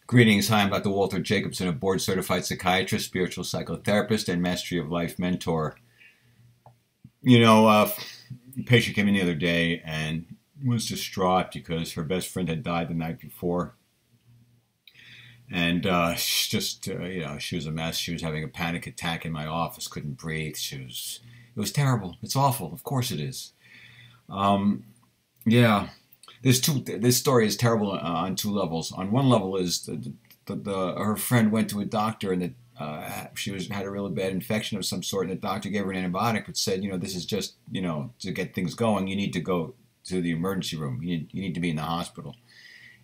Greetings. Hi, I'm Dr. Walter Jacobson, a board-certified psychiatrist, spiritual psychotherapist, and mastery of life mentor. A patient came in the other day and was distraught because her best friend had died the night before. And she was a mess. She was having a panic attack in my office, couldn't breathe. It was terrible. It's awful. Of course it is. Yeah. This story is terrible on two levels. On one level is her friend went to a doctor and she had a really bad infection of some sort, and the doctor gave her an antibiotic but said, this is just, to get things going, you need to go to the emergency room. You need to be in the hospital.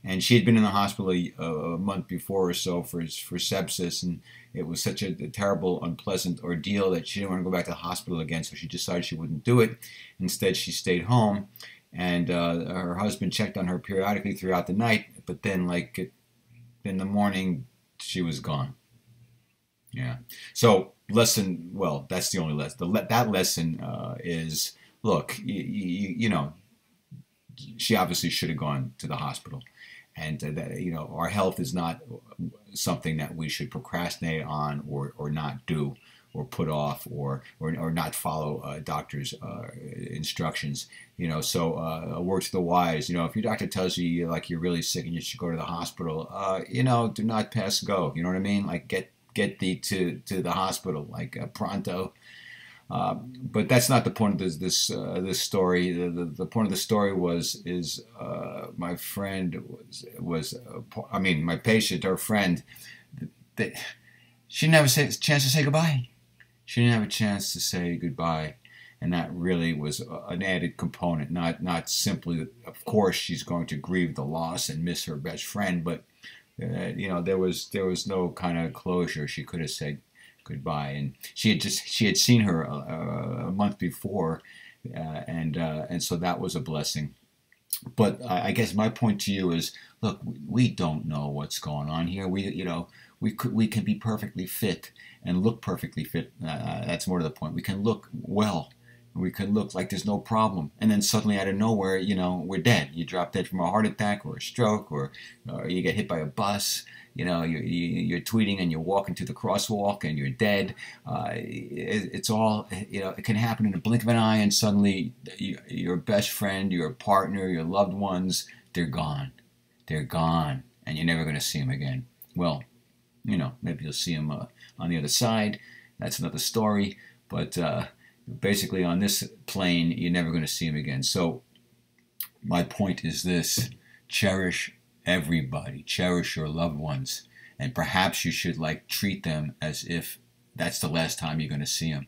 And she had been in the hospital a month before or so for sepsis, and it was such a terrible, unpleasant ordeal that she didn't want to go back to the hospital again, so she decided she wouldn't do it. Instead, she stayed home. And her husband checked on her periodically throughout the night, but then, in the morning, she was gone. Yeah. So, that's the only lesson. That lesson is, look, she obviously should have gone to the hospital. And, our health is not something that we should procrastinate on or not do, or put off, or not follow doctor's instructions. So a word to the wise. If your doctor tells you you're really sick and you should go to the hospital, do not pass go. You know what I mean? Get thee to the hospital, pronto. But that's not the point of this story. The point of the story is my friend my patient, her friend, that she didn't have a chance to say goodbye. She didn't have a chance to say goodbye, and that really was an added component. Not simply, of course, she's going to grieve the loss and miss her best friend, but there was no kind of closure. She could have said goodbye, and she had seen her a month before, and so that was a blessing. But I guess my point to you is, look, we don't know what's going on here. We can be perfectly fit and look perfectly fit. That's more to the point. We can look well. We can look like there's no problem. And then suddenly out of nowhere, we're dead. You drop dead from a heart attack or a stroke, or you get hit by a bus. You're tweeting and you're walking to the crosswalk and you're dead. It's all, it can happen in a blink of an eye, and suddenly your best friend, your partner, your loved ones, they're gone. They're gone, and you're never going to see them again. Well, maybe you'll see them on the other side. That's another story. But basically on this plane, you're never going to see them again. So my point is this: cherish everybody. Cherish your loved ones. And perhaps you should treat them as if that's the last time you're going to see them.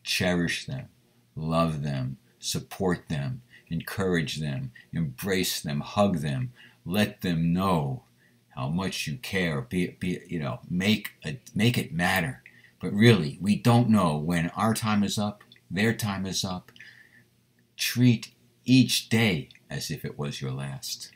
Cherish them. Love them. Support them. Encourage them. Embrace them. Hug them. Let them know how much you care. Make it matter. But really, we don't know when our time is up, their time is up. Treat each day as if it was your last.